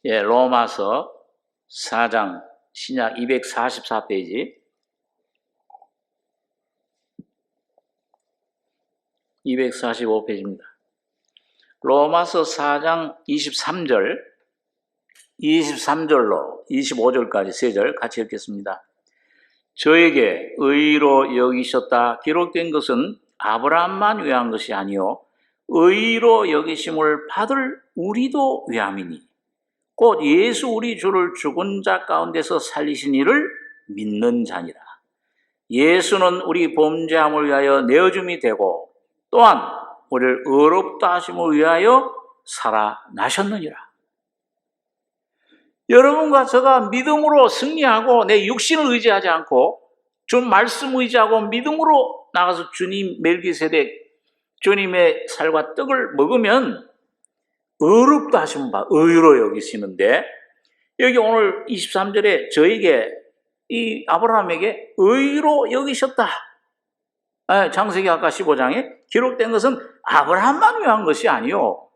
예, 로마서 4장 신약 244페이지 245페이지입니다. 로마서 4장 23절로 25절까지 3절 같이 읽겠습니다. 저에게 의로 여기셨다 기록된 것은 아브라함만 위한 것이 아니요 의로 여기심을 받을 우리도 위함이니 곧 예수 우리 주를 죽은 자 가운데서 살리신 이를 믿는 자니라. 예수는 우리 범죄함을 위하여 내어줌이 되고 또한 우리를 의롭다 하심을 위하여 살아나셨느니라. 여러분과 제가 믿음으로 승리하고 내 육신을 의지하지 않고 주 말씀 의지하고 믿음으로 나가서 주님 멜기세덱 주님의 살과 떡을 먹으면 의롭다 하심을 의로 여기시는데, 여기 오늘 23절에 저에게 이 아브라함에게 의로 여기셨다. 창세기 아까 15장에 기록된 것은 아브라함만 위한 것이 아니요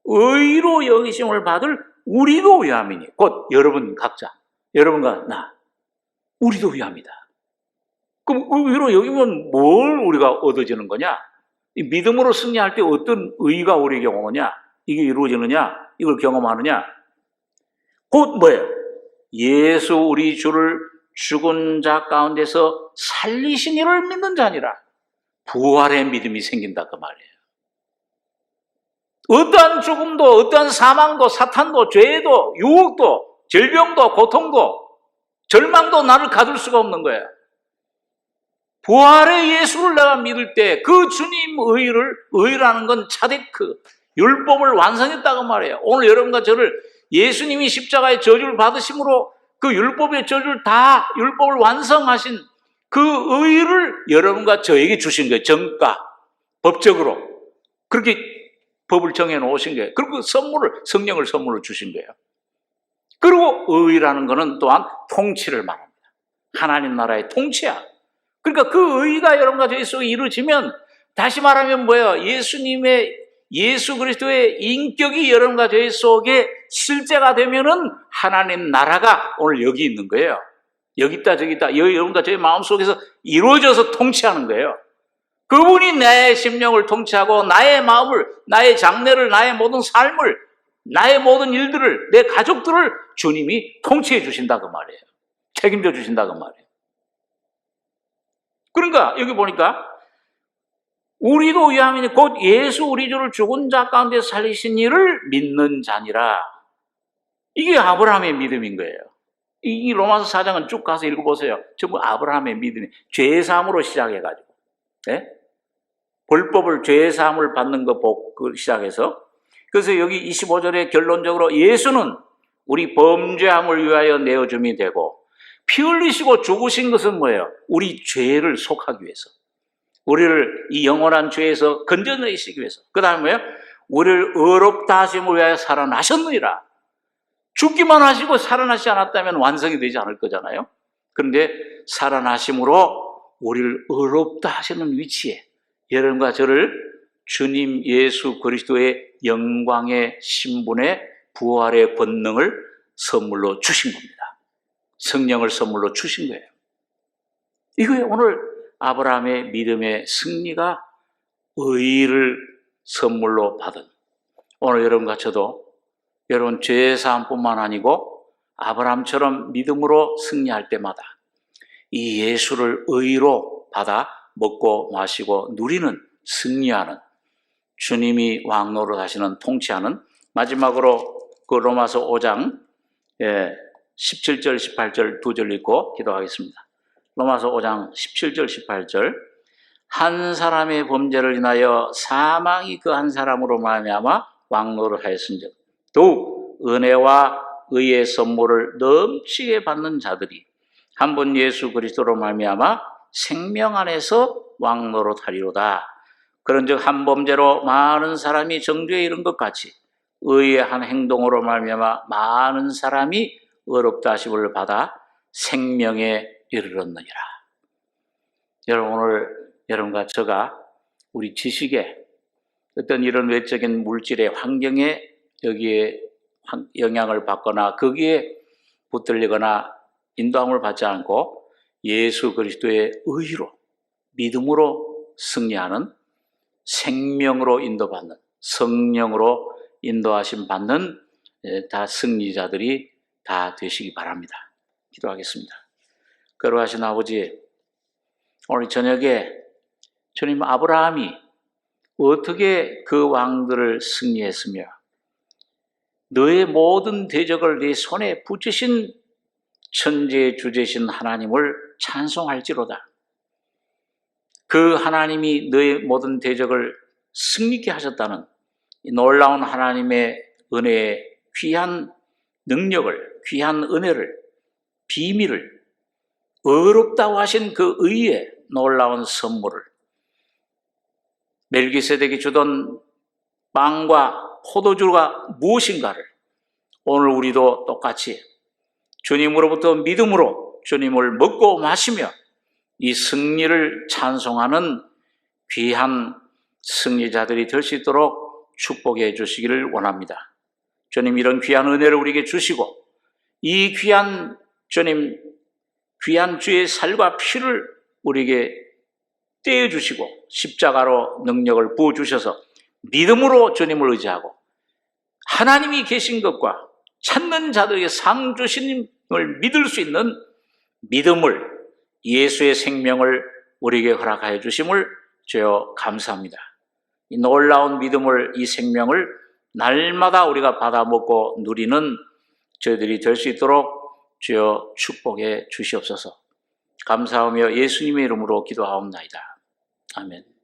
의로 여기심을 받을 우리도 위함이니 곧 여러분 각자, 여러분과 나, 우리도 위함이다. 그럼 의로 여기면 뭘 우리가 얻어지는 거냐? 이 믿음으로 승리할 때 어떤 의가 우리에게 오느냐? 이게 이루어지느냐? 이걸 경험하느냐? 곧 뭐예요? 예수 우리 주를 죽은 자 가운데서 살리신 이를 믿는 자니라. 부활의 믿음이 생긴다 그 말이에요. 어떠한 죽음도, 어떠한 사망도, 사탄도, 죄도, 유혹도, 질병도, 고통도, 절망도 나를 가둘 수가 없는 거예요. 부활의 예수를 내가 믿을 때 그 주님 의라는 건 차데크, 율법을 완성했다고 말해요. 오늘 여러분과 저를 예수님이 십자가의 저주를 받으심으로 그 율법의 저주를 다 율법을 완성하신 그 의를 여러분과 저에게 주신 거예요. 정가, 법적으로. 그렇게 법을 정해놓으신 거예요. 그리고 성령을 선물로 주신 거예요. 그리고 의라는 것은 또한 통치를 말합니다. 하나님 나라의 통치야. 그러니까 그 의가 여러분과 저희 속에 이루어지면, 다시 말하면 뭐예요? 예수 그리스도의 인격이 여러분과 저희 속에 실제가 되면은 하나님 나라가 오늘 여기 있는 거예요. 여기 있다 저기 있다 여러분과 저희 마음속에서 이루어져서 통치하는 거예요. 그분이 내 심령을 통치하고 나의 마음을, 나의 장래를, 나의 모든 삶을, 나의 모든 일들을, 내 가족들을 주님이 통치해 주신다 그 말이에요. 책임져 주신다 그 말이에요. 그러니까 여기 보니까 우리도 위함이니 곧 예수 우리 주를 죽은 자 가운데 살리신 이를 믿는 자니라. 이게 아브라함의 믿음인 거예요. 이 로마서 4장은 쭉 가서 읽어보세요. 전부 아브라함의 믿음이 죄사함으로 시작해가지고, 네? 불법을 죄사함을 받는 거 보고 시작해서, 그래서 여기 25절에 결론적으로 예수는 우리 범죄함을 위하여 내어줌이 되고, 피 흘리시고 죽으신 것은 뭐예요? 우리 죄를 속하기 위해서, 우리를 이 영원한 죄에서 건져내시기 위해서. 그 다음에 뭐예요? 우리를 의롭다 하심을 위하여 살아나셨느니라. 죽기만 하시고 살아나시지 않았다면 완성이 되지 않을 거잖아요. 그런데 살아나심으로 우리를 의롭다 하시는 위치에 여러분과 저를 주님 예수 그리스도의 영광의 신분의 부활의 권능을 선물로 주신 겁니다. 성령을 선물로 주신 거예요. 이거에 오늘 아브라함의 믿음의 승리가 의를 선물로 받은, 오늘 여러분과 저도 여러분 죄사함뿐만 아니고 아브라함처럼 믿음으로 승리할 때마다 이 예수를 의로 받아 먹고 마시고 누리는, 승리하는, 주님이 왕노릇 하시는, 통치하는, 마지막으로 그 로마서 5장 17절 18절 두 절 읽고 기도하겠습니다. 로마서 5장 17절 18절 한 사람의 범죄를 인하여 사망이 그 한 사람으로 말미암아 왕노를 하였은즉 더욱 은혜와 의의 선물을 넘치게 받는 자들이 한 번 예수 그리스도로 말미암아 생명 안에서 왕노릇하리로다. 그런즉 한 범죄로 많은 사람이 정죄에 이른 것 같이 의의 한 행동으로 말미암아 많은 사람이 의롭다 하심을 받아 생명에 이르렀느니라. 여러분, 오늘 여러분과 저가 우리 지식에 어떤 이런 외적인 물질의 환경에 여기에 영향을 받거나 거기에 붙들리거나 인도함을 받지 않고 예수 그리스도의 의로 믿음으로 승리하는 생명으로 인도받는 성령으로 인도하심 받는 다 승리자들이 다 되시기 바랍니다. 기도하겠습니다. 거룩하신 아버지, 오늘 저녁에 주님, 아브라함이 어떻게 그 왕들을 승리했으며 너의 모든 대적을 네 손에 붙이신 천지의 주제신 하나님을 찬송할지로다. 그 하나님이 너의 모든 대적을 승리케 하셨다는 이 놀라운 하나님의 은혜의 귀한 능력을, 귀한 은혜를, 비밀을, 의롭다고 하신 그 의의 놀라운 선물을, 멜기세덱이 주던 빵과 포도주가 무엇인가를 오늘 우리도 똑같이 주님으로부터 믿음으로 주님을 먹고 마시며 이 승리를 찬송하는 귀한 승리자들이 될 수 있도록 축복해 주시기를 원합니다. 주님, 이런 귀한 은혜를 우리에게 주시고 이 귀한 주님, 귀한 주의 살과 피를 우리에게 떼어주시고 십자가로 능력을 부어주셔서 믿음으로 주님을 의지하고 하나님이 계신 것과 찾는 자들에게 상 주심을 믿을 수 있는 믿음을, 예수의 생명을 우리에게 허락하여 주심을 주여 감사합니다. 이 놀라운 믿음을, 이 생명을 날마다 우리가 받아 먹고 누리는 저희들이 될 수 있도록 주여 축복해 주시옵소서. 감사하며 예수님의 이름으로 기도하옵나이다. 아멘.